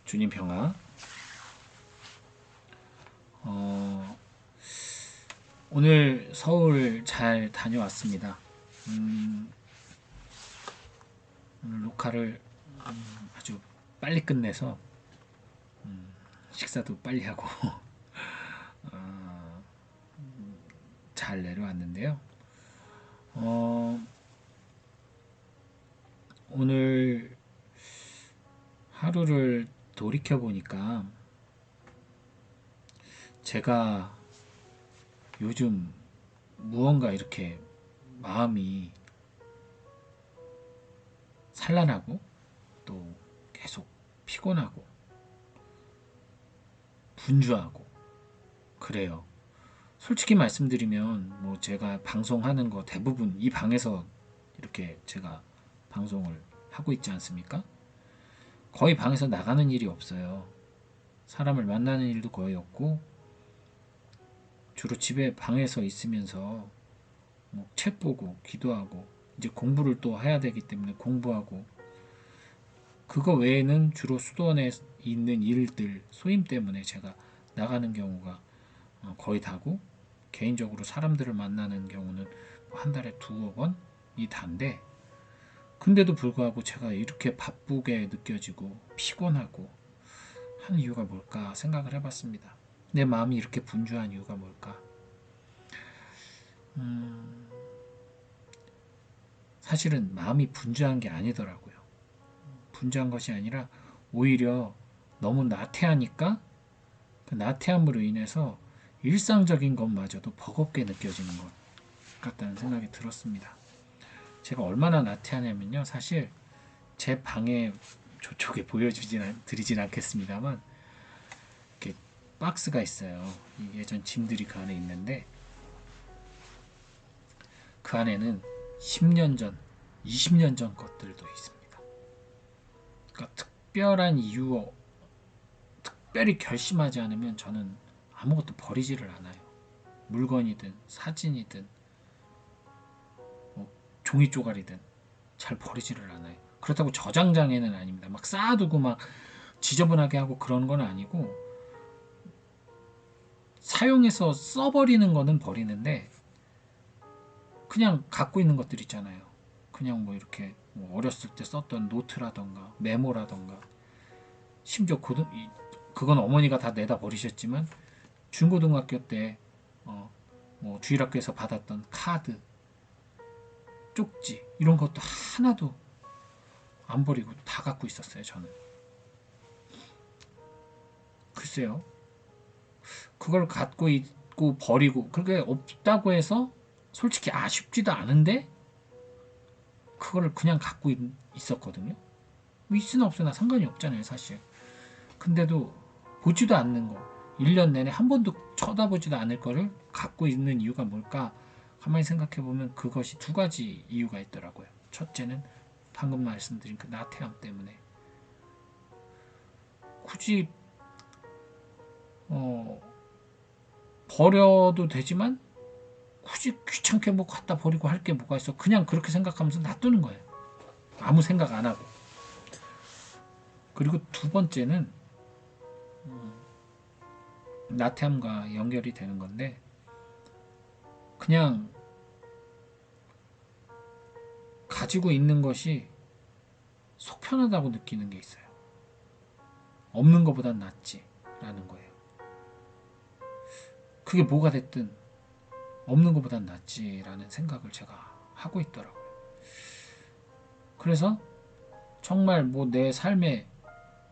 주님 평화. 오늘 서울 잘 다녀왔습니다. 오늘 녹화를 아주 빨리 끝내서 식사도 빨리 하고 잘 내려왔는데요. 오늘 하루를 돌이켜 보니까 제가 요즘 무언가 이렇게 마음이 산란하고 또 계속 피곤하고 분주하고 그래요. 솔직히 말씀드리면 뭐 제가 방송하는 거 대부분 이 방에서 이렇게 제가 방송을 하고 있지 않습니까? 거의 방에서 나가는 일이 없어요. 사람을 만나는 일도 거의 없고 주로 집에 방에서 있으면서 뭐 책 보고 기도하고 이제 공부를 또 해야 되기 때문에 공부하고 그거 외에는 주로 수도원에 있는 일들 소임 때문에 제가 나가는 경우가 거의 다고 개인적으로 사람들을 만나는 경우는 한 달에 2-3번이 다인데 근데도 불구하고 제가 이렇게 바쁘게 느껴지고 피곤하고 하는 이유가 뭘까 생각을 해봤습니다. 내 마음이 이렇게 분주한 이유가 뭘까? 사실은 마음이 분주한 게 아니더라고요. 분주한 것이 아니라 오히려 너무 나태하니까 그 나태함으로 인해서 일상적인 것마저도 버겁게 느껴지는 것 같다는 생각이 들었습니다. 제가 얼마나 나태하냐면요. 사실 제 방에 저쪽에 드리진 않겠습니다만 이렇게 박스가 있어요. 예전 짐들이 그 안에 있는데 그 안에는 10년 전, 20년 전 것들도 있습니다. 그러니까 특별한 이유, 특별히 결심하지 않으면 저는 아무것도 버리지를 않아요. 물건이든 사진이든 뭐 종이 쪼가리든 잘 버리지를 않아요. 그렇다고 저장장애는 아닙니다. 막 쌓아두고 막 지저분하게 하고 그런 건 아니고 사용해서 써버리는 거는 버리는데 그냥 갖고 있는 것들 있잖아요. 그냥 뭐 이렇게 뭐 어렸을 때 썼던 노트라던가 메모라던가 심지어 그건 어머니가 다 내다 버리셨지만 중고등학교 때 뭐 주일학교에서 받았던 카드, 쪽지 이런 것도 하나도 안 버리고 다 갖고 있었어요. 저는 글쎄요. 그걸 갖고 있고 버리고 그게 없다고 해서 솔직히 아쉽지도 않은데 그걸 그냥 갖고 있었거든요. 있으나 없으나 상관이 없잖아요, 사실. 근데도 보지도 않는 거, 1년 내내 한 번도 쳐다보지도 않을 거를 갖고 있는 이유가 뭘까? 가만히 생각해 보면 그것이 2가지 이유가 있더라고요. 첫째는 방금 말씀드린 그 나태함 때문에 굳이 버려도 되지만 굳이 귀찮게 뭐 갖다 버리고 할 게 뭐가 있어? 그냥 그렇게 생각하면서 놔두는 거예요. 아무 생각 안 하고. 그리고 2번째는 나태함과 연결이 되는 건데 그냥 가지고 있는 것이 속 편하다고 느끼는 게 있어요. 없는 것보단 낫지 라는 거예요. 그게 뭐가 됐든 없는 것보단 낫지 라는 생각을 제가 하고 있더라고요. 그래서 정말 뭐 내 삶에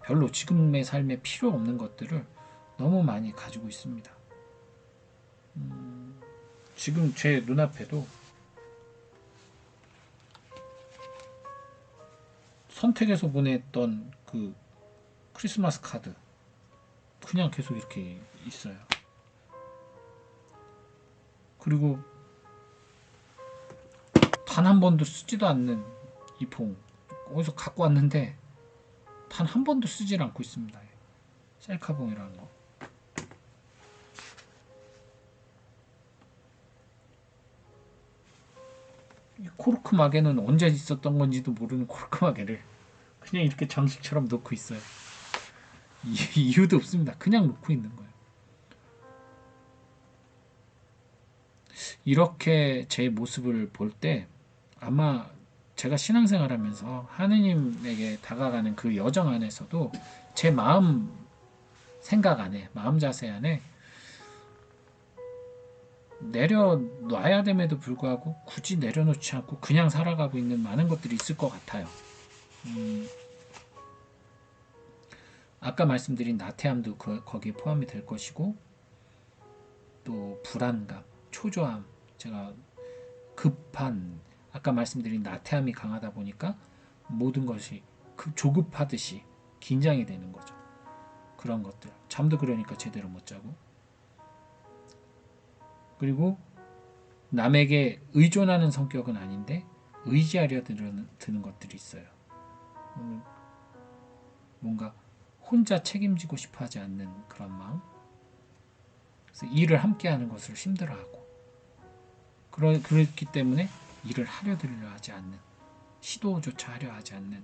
별로 지금의 삶에 필요 없는 것들을 너무 많이 가지고 있습니다. 지금 제 눈앞에도 선택해서 보냈던 그 크리스마스 카드 그냥 계속 이렇게 있어요. 그리고 단 한 번도 쓰지도 않는 이퐁 어디서 갖고 왔는데 단 한 번도 쓰질 않고 있습니다. 셀카봉이라는 거. 이 코르크 마개는 언제 있었던 건지도 모르는 코르크 마개를 그냥 이렇게 장식처럼 놓고 있어요. 이유도 없습니다. 그냥 놓고 있는 거예요. 이렇게 제 모습을 볼 때 아마 제가 신앙생활하면서 하느님에게 다가가는 그 여정 안에서도 제 마음 생각 안에, 마음 자세 안에 내려놔야 됨에도 불구하고 굳이 내려놓지 않고 그냥 살아가고 있는 많은 것들이 있을 것 같아요. 아까 말씀드린 나태함도 거기에 포함이 될 것이고, 또 불안감, 초조함, 제가 급한, 아까 말씀드린 나태함이 강하다 보니까 모든 것이 조급하듯이 긴장이 되는 거죠. 그런 것들, 잠도 그러니까 제대로 못 자고, 그리고 남에게 의존하는 성격은 아닌데 의지하려 드는 것들이 있어요. 뭔가 혼자 책임지고 싶어 하지 않는 그런 마음. 그래서 일을 함께 하는 것을 힘들어하고, 그렇기 때문에 일을 하려 들려 하지 않는, 시도조차 하려 하지 않는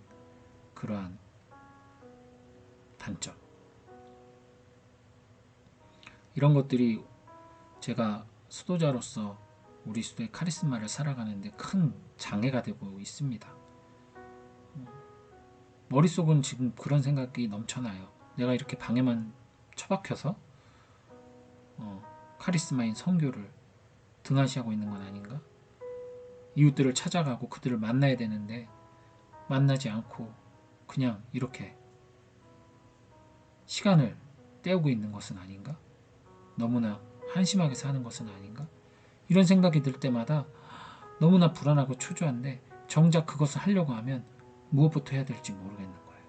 그러한 단점. 이런 것들이 제가 수도자로서 우리 수도의 카리스마를 살아가는데 큰 장애가 되고 있습니다. 머릿속은 지금 그런 생각이 넘쳐나요. 내가 이렇게 방에만 처박혀서 카리스마인 선교를 등한시하고 있는 건 아닌가? 이웃들을 찾아가고 그들을 만나야 되는데 만나지 않고 그냥 이렇게 시간을 때우고 있는 것은 아닌가? 너무나 한심하게 사는 것은 아닌가? 이런 생각이 들 때마다 너무나 불안하고 초조한데 정작 그것을 하려고 하면 무엇부터 해야 될지 모르겠는 거예요.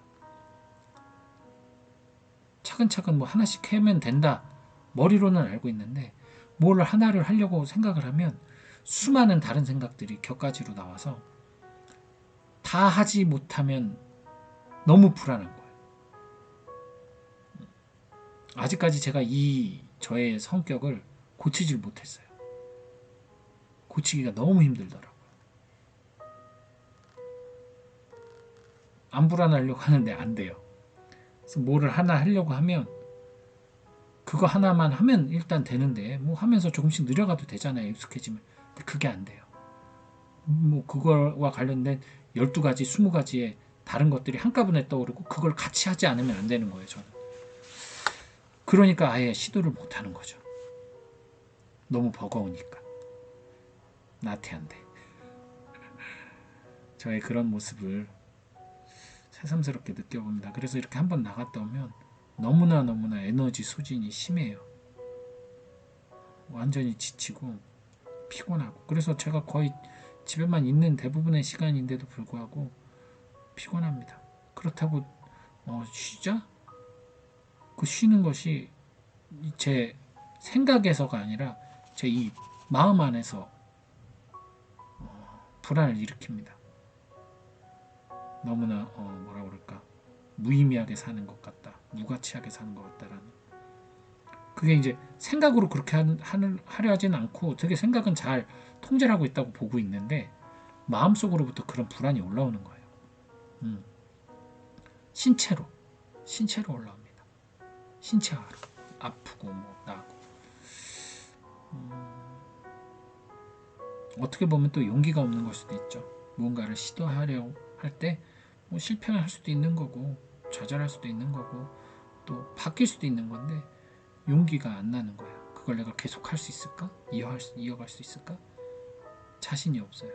차근차근 뭐 하나씩 하면 된다. 머리로는 알고 있는데 뭘 하나를 하려고 생각을 하면 수많은 다른 생각들이 격가지로 나와서 다 하지 못하면 너무 불안한 거예요. 아직까지 제가 이 저의 성격을 고치질 못했어요. 고치기가 너무 힘들더라고요. 안 불안하려고 하는데 안 돼요. 그래서 뭐를 하나 하려고 하면 그거 하나만 하면 일단 되는데 뭐 하면서 조금씩 늘려가도 되잖아요. 익숙해지면. 근데 그게 안 돼요. 뭐 그거와 관련된 12가지, 20가지의 다른 것들이 한꺼번에 떠오르고 그걸 같이 하지 않으면 안 되는 거예요. 저는. 그러니까 아예 시도를 못 하는 거죠. 너무 버거우니까. 나태한데. 저의 그런 모습을 새삼스럽게 느껴봅니다. 그래서 이렇게 한번 나갔다 오면 너무나 에너지 소진이 심해요. 완전히 지치고 피곤하고. 그래서 제가 거의 집에만 있는 대부분의 시간인데도 불구하고 피곤합니다. 그렇다고 쉬자? 그 쉬는 것이 제 생각에서가 아니라 제 이 마음 안에서 불안을 일으킵니다. 너무나 뭐라 그럴까, 무의미하게 사는 것 같다, 무가치하게 사는 것 같다라는. 그게 이제 생각으로 그렇게 하려 하지는 않고 되게 생각은 잘 통제를 하고 있다고 보고 있는데 마음속으로부터 그런 불안이 올라오는 거예요. 신체로 올라옵니다. 신체화로 아프고 뭐 나고. 어떻게 보면 또 용기가 없는 걸 수도 있죠. 무언가를 시도하려 할 때 뭐 실패를 할 수도 있는 거고 좌절할 수도 있는 거고 또 바뀔 수도 있는 건데 용기가 안 나는 거예요. 그걸 내가 계속 할 수 있을까? 이어갈 수 있을까? 자신이 없어요.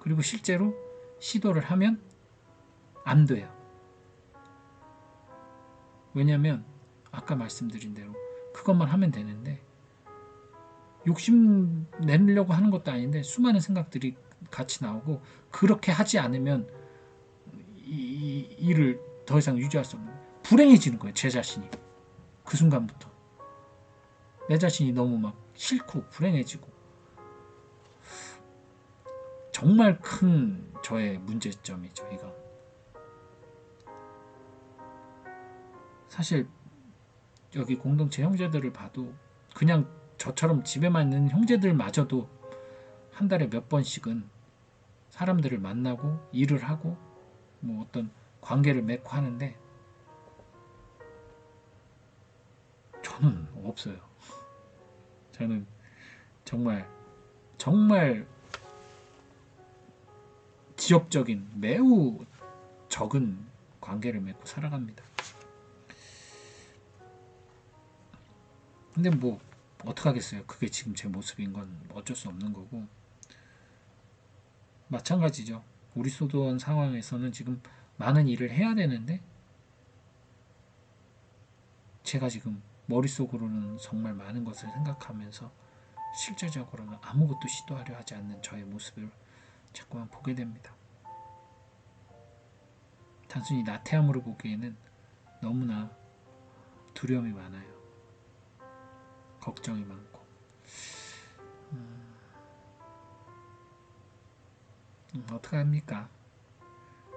그리고 실제로 시도를 하면 안 돼요. 왜냐하면 아까 말씀드린 대로 그것만 하면 되는데 욕심 내려고 하는 것도 아닌데 수많은 생각들이 같이 나오고 그렇게 하지 않으면 이 일을 더 이상 유지할 수 없는, 불행해지는 거예요. 제 자신이. 그 순간부터 내 자신이 너무 막 싫고 불행해지고. 정말 큰 저의 문제점이죠. 이거 사실 여기 공동체 형제들을 봐도 그냥 저처럼 집에만 있는 형제들마저도 한 달에 몇 번씩은 사람들을 만나고 일을 하고 뭐 어떤 관계를 맺고 하는데 저는 없어요. 저는 정말 정말 지엽적인 매우 적은 관계를 맺고 살아갑니다. 근데 뭐 어떡하겠어요. 그게 지금 제 모습인 건 어쩔 수 없는 거고, 마찬가지죠. 우리 소도원 상황에서는 지금 많은 일을 해야 되는데 제가 지금 머릿속으로는 정말 많은 것을 생각하면서 실제적으로는 아무것도 시도하려 하지 않는 저의 모습을 자꾸만 보게 됩니다. 단순히 나태함으로 보기에는 너무나 두려움이 많아요. 걱정이 많고. 어떡합니까?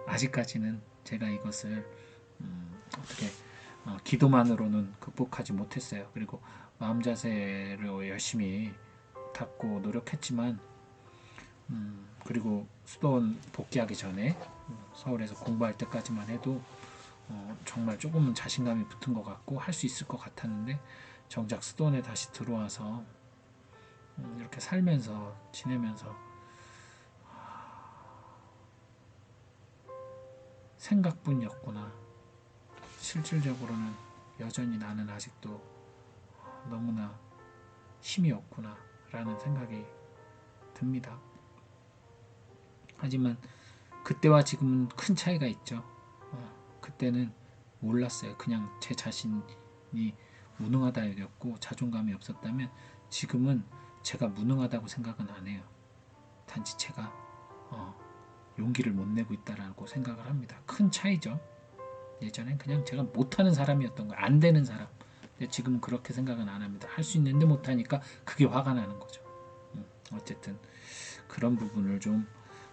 아직까지는 제가 이것을 어떻게 기도만으로는 극복하지 못했어요. 그리고 마음 자세를 열심히 닦고 노력했지만, 그리고 수도원 복귀하기 전에 서울에서 공부할 때까지만 해도 정말 조금은 자신감이 붙은 것 같고 할 수 있을 것 같았는데, 정작 수도원에 다시 들어와서 이렇게 살면서 지내면서 생각뿐이었구나. 실질적으로는 여전히 나는 아직도 너무나 힘이 없구나 라는 생각이 듭니다. 하지만 그때와 지금은 큰 차이가 있죠. 그때는 몰랐어요. 그냥 제 자신이 무능하다 여겼고 자존감이 없었다면, 지금은 제가 무능하다고 생각은 안 해요. 단지 제가 용기를 못 내고 있다라고 생각을 합니다. 큰 차이죠. 예전엔 그냥 제가 못하는 사람이었던 거예요. 안 되는 사람. 근데 지금은 그렇게 생각은 안 합니다. 할 수 있는데 못하니까 그게 화가 나는 거죠. 어쨌든 그런 부분을 좀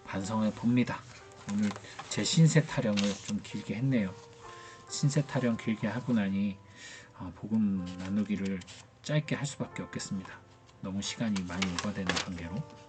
반성해 봅니다. 오늘 제 신세 타령을 좀 길게 했네요. 신세 타령 길게 하고 나니 복음 나누기를 짧게 할 수밖에 없겠습니다. 너무 시간이 많이 오버되는 관계로.